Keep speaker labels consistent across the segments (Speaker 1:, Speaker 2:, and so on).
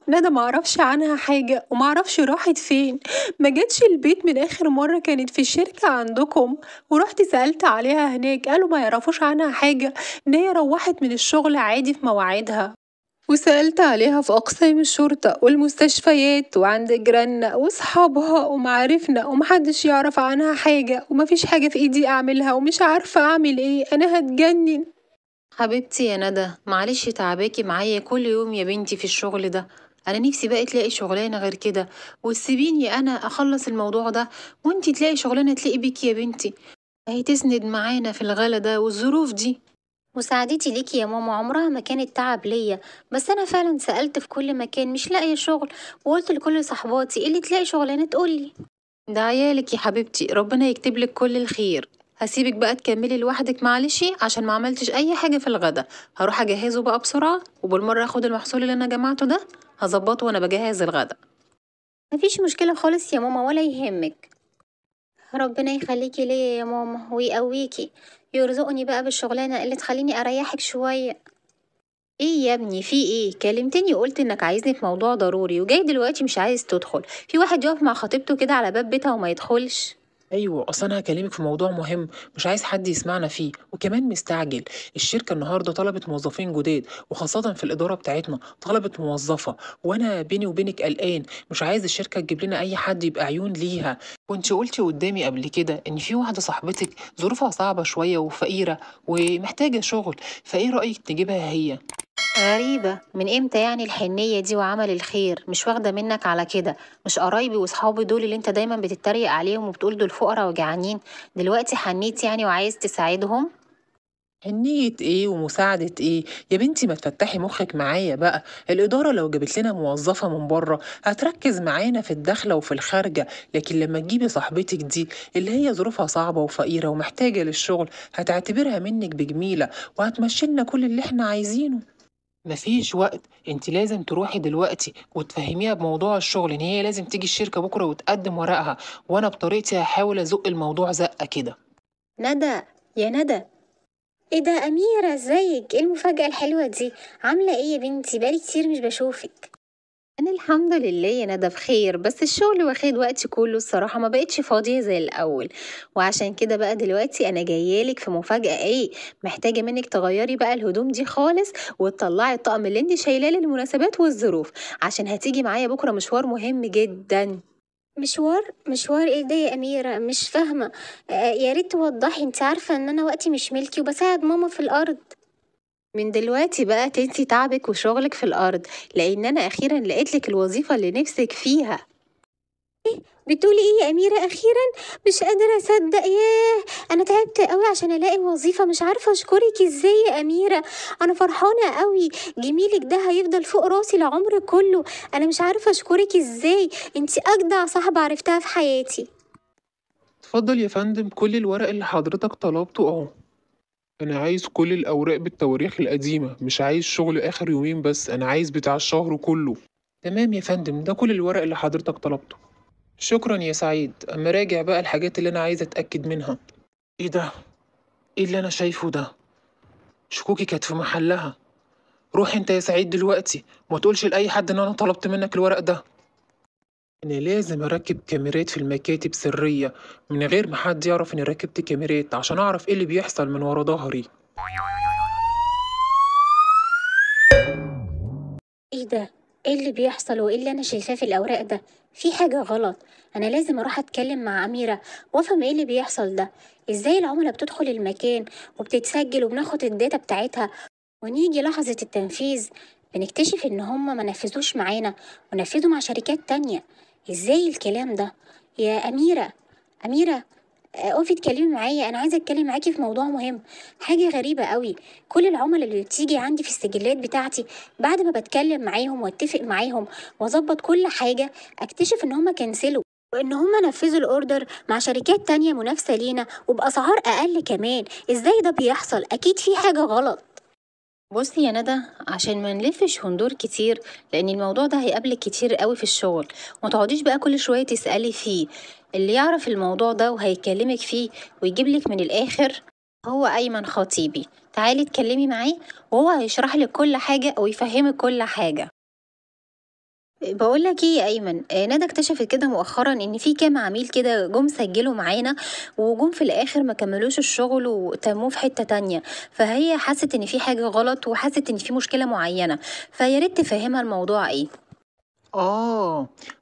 Speaker 1: ندى معرفش عنها حاجة ومعرفش راحت فين. ما جاتش البيت من آخر مرة كانت في الشركة عندكم، ورحت سألت عليها هناك قالوا ما يعرفوش عنها حاجة، إن هي روحت من الشغل عادي في مواعيدها. وسألت عليها في أقسام الشرطة والمستشفيات وعند جيراننا وصحابها ومعارفنا ومحدش يعرف عنها حاجة، ومفيش حاجة في إيدي أعملها ومش عارفة أعمل إيه، أنا هتجنن.
Speaker 2: حبيبتي يا ندى، معلش تعباكي معايا كل يوم يا بنتي في الشغل ده. انا نفسي بقى تلاقي شغلانه غير كده، وتسيبيني انا اخلص الموضوع ده، وانتي تلاقي شغلانه تلاقي بيكي يا بنتي، هي تسند معانا في الغلا ده والظروف دي.
Speaker 3: مساعدتي ليكي يا ماما عمرها ما كانت تعب ليا، بس انا فعلا سألت في كل مكان مش لاقيه شغل، وقلت لكل صحباتي اللي تلاقي شغلانه تقولي.
Speaker 2: ده عيالك يا حبيبتي، ربنا يكتب لك كل الخير. هسيبك بقى تكملي لوحدك معلش عشان ما عملتش اي حاجه في الغدا. هروح اجهزه بقى بسرعه، وبالمره اخد المحصول اللي انا جمعته ده هظبطه وانا بجهز الغدا.
Speaker 3: مفيش مشكله خالص يا ماما ولا يهمك. ربنا يخليكي ليا يا ماما ويقويكي، يرزقني بقى بالشغلانه اللي تخليني اريحك شويه.
Speaker 2: ايه يا ابني، في ايه؟ كلمتني وقلت انك عايزني في موضوع ضروري، وجاي دلوقتي مش عايز تدخل؟ في واحد يقف مع خطيبته كده على باب بيتها وما يدخلش؟
Speaker 4: ايوه، اصل انا هكلمك في موضوع مهم، مش عايز حد يسمعنا فيه، وكمان مستعجل. الشركه النهارده طلبت موظفين جداد، وخاصه في الاداره بتاعتنا طلبت موظفه، وانا بيني وبينك قلقان، مش عايز الشركه تجيب لنا اي حد يبقى عيون ليها. كنت قلتي قدامي قبل كده ان في واحده صاحبتك ظروفها صعبه شويه وفقيره ومحتاجه شغل، فايه رايك تجيبها هي؟
Speaker 2: غريبة، من امتى يعني الحنية دي وعمل الخير؟ مش واخدة منك على كده. مش قرايبي وصحابي دول اللي انت دايما بتتريق عليهم وبتقول دول فقراء وجعانين؟ دلوقتي حنيت يعني وعايز تساعدهم؟
Speaker 4: حنية ايه ومساعدة ايه؟ يا بنتي ما تفتحي مخك معايا بقى. الإدارة لو جابت لنا موظفة من بره هتركز معانا في الداخلة وفي الخارجة، لكن لما تجيبي صاحبتك دي اللي هي ظروفها صعبة وفقيرة ومحتاجة للشغل هتعتبرها منك بجميلة، وهتمشي لنا كل اللي احنا عايزينه. مفيش وقت، انت لازم تروحي دلوقتي وتفهميها بموضوع الشغل ان هي لازم تيجي الشركة بكرة وتقدم ورقها، وانا بطريقتي هحاول ازق الموضوع زقة كده.
Speaker 3: ندى، يا ندى، ايه ده؟ اميره ازيك؟ ايه المفاجاه الحلوه دي؟ عامله ايه يا بنتي؟ بقالي كتير مش بشوفك.
Speaker 2: انا الحمد لله يا ندى بخير، بس الشغل واخد وقتي كله الصراحة، ما بقتش فاضية زي الاول. وعشان كده بقى دلوقتي انا جايالك في مفاجأة. ايه؟ محتاجة منك تغيري بقى الهدوم دي خالص، وتطلعي الطقم اللي انت شايلاه للمناسبات والظروف، عشان هتيجي معايا بكرة مشوار مهم جدا.
Speaker 3: مشوار ايه ده يا اميره؟ مش فاهمه. يا ريت توضحي، انت عارفه ان انا وقتي مش ملكي وبساعد ماما في الارض.
Speaker 2: من دلوقتي بقى تنسي تعبك وشغلك في الارض، لان انا اخيرا لقيتلك الوظيفة اللي نفسك فيها.
Speaker 3: بتقولي ايه يا اميره اخيرا؟ مش قادره اصدق، ياه. انا تعبت قوي عشان الاقي وظيفه، مش عارفه اشكرك ازاي يا اميره. انا فرحانه قوي، جميلك ده هيفضل فوق راسي العمر كله. انا مش عارفه اشكرك ازاي، انتي اجدع صاحبه عرفتها في حياتي.
Speaker 4: اتفضل يا فندم، كل الورق اللي حضرتك طلبته اهو. انا عايز كل الاوراق بالتواريخ القديمة، مش عايز شغل اخر يومين بس، انا عايز بتاع الشهر كله. تمام يا فندم، ده كل الورق اللي حضرتك طلبته. شكرا يا سعيد، اما راجع بقى الحاجات اللي انا عايز اتأكد منها. ايه ده؟ ايه اللي انا شايفه ده؟ شكوكي كانت في محلها. روح انت يا سعيد دلوقتي، ما تقولش لاي حد ان انا طلبت منك الورق ده. انا لازم اركب كاميرات في المكاتب سرية، من غير ما حد يعرف اني ركبت كاميرات، عشان اعرف ايه اللي بيحصل من ورا ظهري.
Speaker 3: ايه ده؟ ايه اللي بيحصل وايه اللي انا شايفاه في الاوراق ده؟ في حاجة غلط. انا لازم اروح اتكلم مع اميرة وافهم ايه اللي بيحصل ده. ازاي العملاء بتدخل المكان وبتتسجل وبناخد الداتا بتاعتها، ونيجي لحظة التنفيذ بنكتشف ان هما ما نفذوش معانا ونفذوا مع شركات تانية؟ ازاي الكلام ده؟ يا اميرة، اميرة، اقفي اتكلمي معايا، انا عايزه اتكلم معاكي في موضوع مهم. حاجه غريبه قوي، كل العملاء اللي بتيجي عندي في السجلات بتاعتي بعد ما بتكلم معاهم واتفق معاهم واظبط كل حاجه، اكتشف ان هما كنسلوا، وان هما نفذوا الاوردر مع شركات تانية منافسه لينا وباسعار اقل كمان. ازاي ده بيحصل؟ اكيد في حاجه غلط.
Speaker 2: بصي يا ندى، عشان ما نلفش هندور كتير، لان الموضوع ده هيقابلك كتير قوي في الشغل، وما تقعديش بقى كل شويه تسالي فيه. اللي يعرف الموضوع ده وهيكلمك فيه ويجيبلك من الاخر هو ايمن خطيبي. تعالي اتكلمي معاه وهو هيشرح لك كل حاجه ويفهمك كل حاجه. بقول لك ايه يا ايمن، ندى اكتشفت كده مؤخرا ان في كام عميل كده جم سجلوا معانا، وجم في الاخر ما كملوش الشغل وتموه في حتة تانية. فهي حست ان في حاجة غلط وحست ان في مشكلة معينة، فيا ريت تفهمها الموضوع ايه.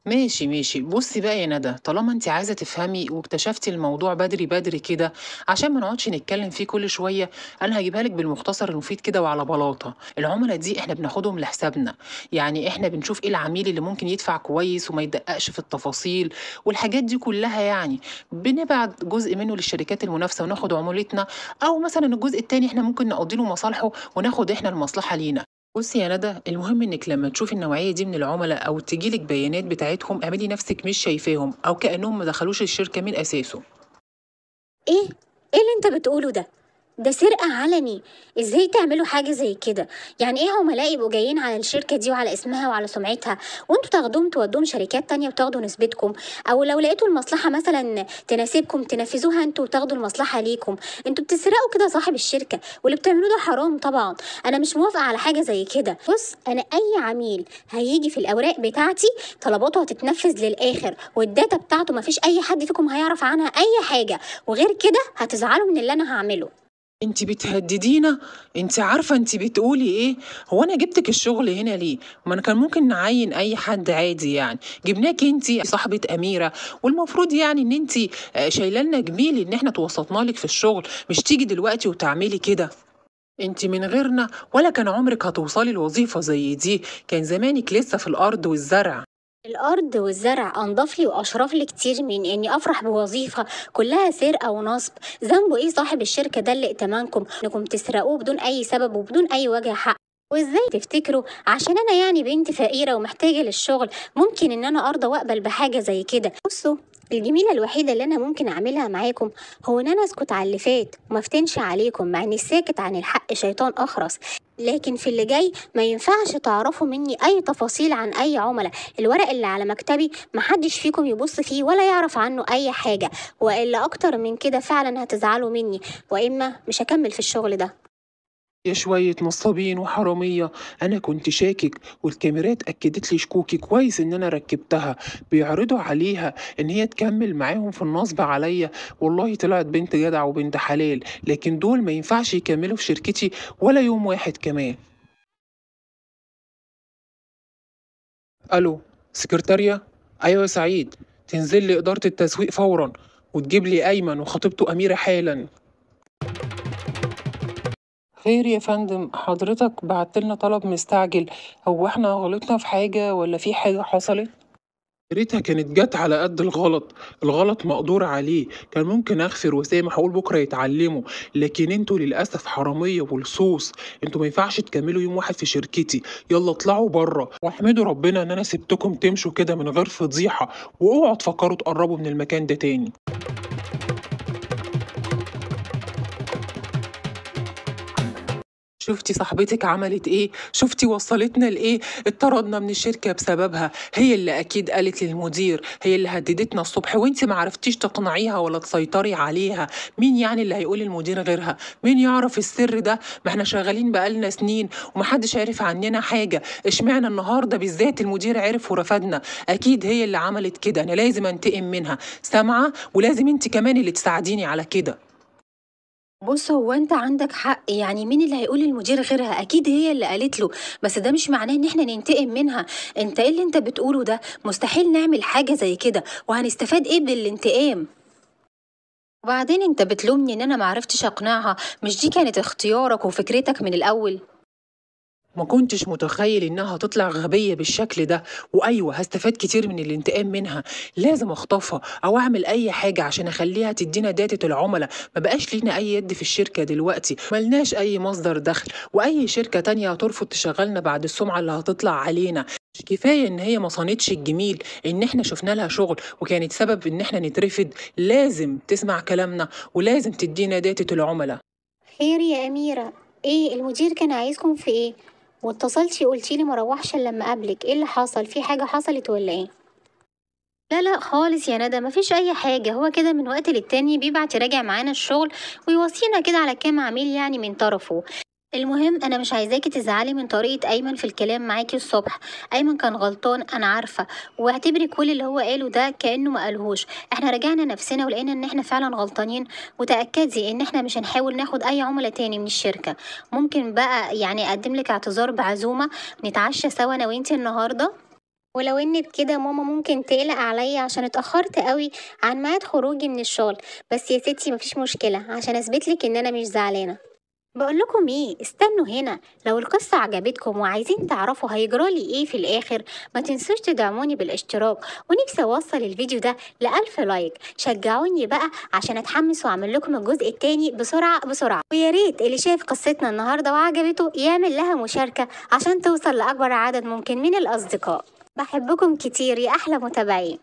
Speaker 5: ماشي ماشي. بصي بقى يا ندى، طالما انت عايزة تفهمي واكتشفتي الموضوع بدري بدري كده، عشان ما نقعدش نتكلم فيه كل شوية، انا هجيبها لك بالمختصر المفيد كده وعلى بلاطة. العملاء دي احنا بناخدهم لحسابنا، يعني احنا بنشوف ايه العميل اللي ممكن يدفع كويس وما يدققش في التفاصيل والحاجات دي كلها. يعني بنبعت جزء منه للشركات المنافسة وناخد عمولتنا، او مثلا الجزء التاني احنا ممكن نقضي له مصالحه وناخد احنا المصلحة لينا. بصي يا ندى، المهم انك لما تشوفي النوعيه دي من العملاء او تجيلك بيانات بتاعتهم، اعملي نفسك مش شايفاهم او كانهم ما دخلوش الشركه من اساسه.
Speaker 3: ايه ايه اللي انت بتقوله ده؟ ده سرقة علني. ازاي تعملوا حاجة زي كده؟ يعني ايه عملاء يبقوا جايين على الشركة دي وعلى اسمها وعلى سمعتها، وانتوا تاخدوهم تودوهم شركات تانية وتاخدوا نسبتكم؟ او لو لقيتوا المصلحة مثلا تناسبكم تنفذوها انتوا وتاخدوا المصلحة ليكم. انتوا بتسرقوا كده صاحب الشركة، واللي بتعملوه ده حرام طبعا. انا مش موافقة على حاجة زي كده. بص، انا اي عميل هيجي في الاوراق بتاعتي طلباته هتتنفذ للاخر، والداتا بتاعته مفيش اي حد فيكم هيعرف عنها اي حاجة، وغير كده هتزعلوا من اللي انا هعمله.
Speaker 5: انت بتهددينا؟ انت عارفه انت بتقولي ايه؟ هو انا جبتك الشغل هنا ليه؟ ما انا كان ممكن نعين اي حد عادي، يعني جبناك انت صاحبه اميره، والمفروض يعني ان انت شايله لنا جميل ان احنا توسطنا لك في الشغل، مش تيجي دلوقتي وتعملي كده. انت من غيرنا ولا كان عمرك هتوصلي لوظيفه زي دي، كان زمانك لسه في الارض والزرع.
Speaker 3: الأرض والزرع أنضف لي وأشرف لي كتير من إني أفرح بوظيفة كلها سرقة ونصب. ذنبه إيه صاحب الشركة ده اللي ائتمنكم إنكم تسرقوه بدون أي سبب وبدون أي وجه حق؟ وإزاي تفتكروا عشان أنا يعني بنت فقيرة ومحتاجة للشغل ممكن إن أنا أرضى وأقبل بحاجة زي كده؟ بصوا، الجميلة الوحيدة اللي أنا ممكن أعملها معاكم هو إن أنا أسكت على اللي فات وما افتنش عليكم، مع إني الساكت عن الحق شيطان أخرس. لكن في اللي جاي ما ينفعش تعرفوا مني أي تفاصيل عن أي عملاء. الورق اللي على مكتبي محدش فيكم يبص فيه ولا يعرف عنه أي حاجة، وإلا أكتر من كده فعلا هتزعلوا مني، وإما مش هكمل في الشغل ده.
Speaker 5: يا شوية نصابين وحرامية، أنا كنت شاكك والكاميرات أكدت لي شكوكي. كويس إن أنا ركبتها. بيعرضوا عليها إن هي تكمل معاهم في النصب عليا. والله طلعت بنت جدع وبنت حلال، لكن دول ما ينفعش يكملوا في شركتي ولا يوم واحد كمان. ألو، سكرتارية؟ أيوة يا سعيد، تنزل لي إدارة التسويق فورا وتجيب لي أيمن وخطيبته أميرة حالا. خير يا فندم، حضرتك بعتلنا طلب مستعجل. هو احنا غلطنا في حاجة ولا في حاجة حصلت؟ يا ريتها كانت جت على قد الغلط. الغلط مقدور عليه، كان ممكن اغفر وسامح اقول بكره يتعلموا، لكن انتوا للاسف حراميه ولصوص. انتوا ما ينفعش تكملوا يوم واحد في شركتي. يلا اطلعوا بره واحمدوا ربنا ان انا سبتكم تمشوا كده من غير فضيحه، واوعوا تفكروا تقربوا من المكان ده تاني. شفتي صاحبتك عملت ايه؟ شفتي وصلتنا لايه؟ اتطردنا من الشركة بسببها. هي اللي اكيد قالت للمدير، هي اللي هددتنا الصبح وانت ما عرفتيش تقنعيها ولا تسيطري عليها. مين يعني اللي هيقول المدير غيرها؟ مين يعرف السر ده؟ ما احنا شغالين بقالنا سنين ومحدش عارف عننا حاجة. اشمعنى النهاردة بالذات المدير عرف ورفضنا؟ اكيد هي اللي عملت كده. انا لازم انتقم منها، سامعة؟ ولازم انت كمان اللي تساعديني على كده.
Speaker 2: بص، هو انت عندك حق، يعني مين اللي هيقول للمدير غيرها؟ اكيد هي اللي قالت له، بس ده مش معناه ان احنا ننتقم منها. انت ايه اللي انت بتقوله ده؟ مستحيل نعمل حاجة زي كده، وهنستفاد ايه بالانتقام؟ وبعدين انت بتلومني ان انا معرفتش اقنعها؟ مش دي كانت اختيارك وفكرتك من الاول؟
Speaker 5: ما كنتش متخيل انها هتطلع غبية بالشكل ده. وايوه هستفاد كتير من الانتقام منها. لازم اخطفها او اعمل اي حاجة عشان اخليها تدينا داتة العملاء. ما بقاش لينا اي يد في الشركة دلوقتي، ملناش اي مصدر دخل، واي شركة تانية هترفض تشغلنا بعد السمعة اللي هتطلع علينا. مش كفاية ان هي ما صانتش الجميل ان احنا شفنا لها شغل وكانت سبب ان احنا نترفض؟ لازم تسمع كلامنا ولازم تدينا داتة العملاء.
Speaker 3: خير يا أميرة؟ إيه المدير كان عايزكم في إيه؟ واتصلتي قلتيلي مروحش إلا لما قابلك. إيه اللي حصل؟ في حاجة حصلت ولا إيه؟
Speaker 2: لا لا خالص يا ندى، مفيش اي حاجة. هو كده من وقت للتاني بيبعت يراجع معانا الشغل ويوصينا كده على كام عميل يعني من طرفه.
Speaker 3: المهم انا مش عايزاكي تزعلي من طريقة ايمن في الكلام معاكي الصبح. ايمن كان غلطان انا عارفة، واعتبري كل اللي هو قاله ده كأنه ما قالهوش. احنا راجعنا نفسنا ولقينا ان احنا فعلا غلطانين، وتأكدي ان احنا مش هنحاول ناخد اي عملاء تاني من الشركة. ممكن بقى يعني اقدم لك اعتذار بعزومة نتعشى سوا انا وانتي النهاردة. ولو ان بكده ماما ممكن تقلق عليا عشان اتأخرت قوي عن ميعاد خروجي من الشغل، بس يا ستي مفيش مشكلة عشان اثبتلك ان انا مش زعلانة. بقول لكم ايه، استنوا هنا. لو القصة عجبتكم وعايزين تعرفوا هيجرالي ايه في الاخر، ما تنسوش تدعموني بالاشتراك، ونفسي اوصل الفيديو ده ل1000 لايك. شجعوني بقى عشان اتحمس واعمل لكم الجزء التاني بسرعة بسرعة. ويا ريت اللي شاف قصتنا النهاردة وعجبته يعمل لها مشاركة عشان توصل لأكبر عدد ممكن من الأصدقاء. بحبكم كتير يا أحلى متابعين.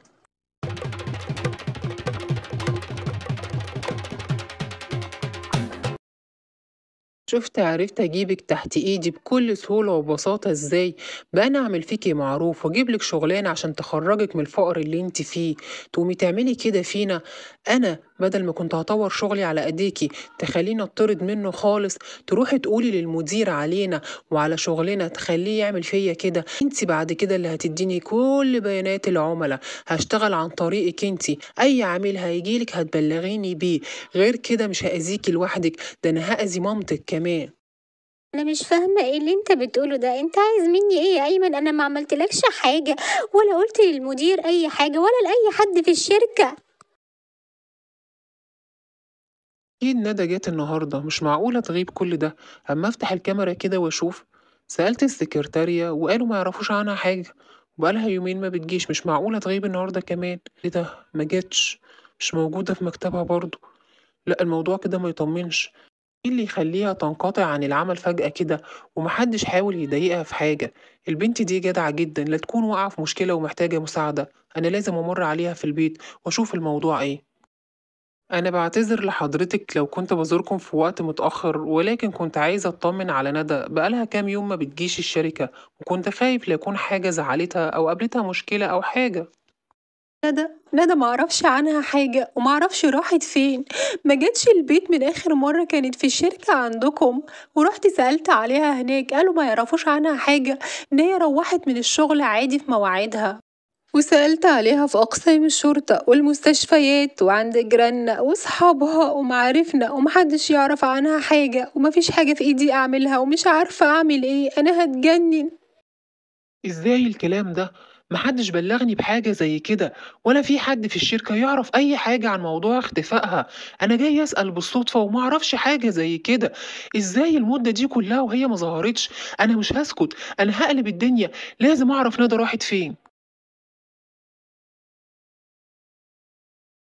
Speaker 5: شُفت عرفت أجيبِك تحت إيدي بكل سهولة وبساطة إزاي، بقى أنا أعمل فيكِ معروف وأجيب لِك شغلانة عشان تخرّجِك من الفقر اللي أنتِ فيه، تقومي تعملي كده فينا؟ أنا بدل ما كنت هاطوّر شغلي على إيديكِ تخلّيني أطّرد منه خالص، تروحي تقولي للمدير علينا وعلى شغلنا تخلّيه يعمل فيّا كده. أنتِ بعد كده اللي هتدّيني كل بيانات العُملا، هاشتغل عن طريقِك أنتِ، أي عميل هييجي لِك هتبلّغيني بيه، غير كده مش هأذيكِ لوحدِك، ده أنا هأذي مامتِك كمان.
Speaker 3: انا مش فاهمه ايه اللي انت بتقوله ده. انت عايز مني ايه يا ايمن؟ انا ما عملتلكش حاجه، ولا قلت للمدير اي حاجه، ولا لاي حد في الشركه.
Speaker 4: أكيد ندى جات النهاردة، مش معقولة تغيب كل ده. أما أفتح الكاميرا كده وأشوف، سألت السكرتارية وقالوا ما يعرفوش عنها حاجة، وبقالها يومين ما بتجيش. مش معقولة تغيب النهاردة كمان. إيه ده، ما جاتش، مش موجودة في مكتبها برضه. لأ، الموضوع كده ما يطمنش. إيه اللي يخليها تنقطع عن العمل فجأة كده ومحدش حاول يضايقها في حاجة؟ البنت دي جدعة جدا، لا تكون واقعة في مشكلة ومحتاجة مساعدة. أنا لازم أمر عليها في البيت وأشوف الموضوع إيه. أنا بعتذر لحضرتك لو كنت بزوركم في وقت متأخر، ولكن كنت عايزة أطمن على ندى، بقالها كام يوم ما بتجيش الشركة، وكنت خايف لا يكون حاجة زعلتها أو قابلتها مشكلة أو حاجة.
Speaker 1: ندى معرفش عنها حاجة ومعرفش راحت فين. ما جاتش البيت من آخر مرة كانت في الشركة عندكم، ورحت سألت عليها هناك قالوا ما يعرفوش عنها حاجة، إن هي روحت من الشغل عادي في مواعيدها. وسألت عليها في أقسام الشرطة والمستشفيات وعند جيراننا وصحابها ومعارفنا، ومحدش يعرف عنها حاجة، ومفيش حاجة في إيدي أعملها ومش عارفة أعمل إيه. أنا هتجنن.
Speaker 4: إزاي الكلام ده؟ محدش بلغني بحاجة زي كده، ولا في حد في الشركة يعرف أي حاجة عن موضوع اختفائها. أنا جاي أسأل بالصدفة ومعرفش حاجة زي كده. إزاي المدة دي كلها وهي ما ظهرتش؟ أنا مش هسكت، أنا هقلب الدنيا، لازم أعرف ندى راحت فين.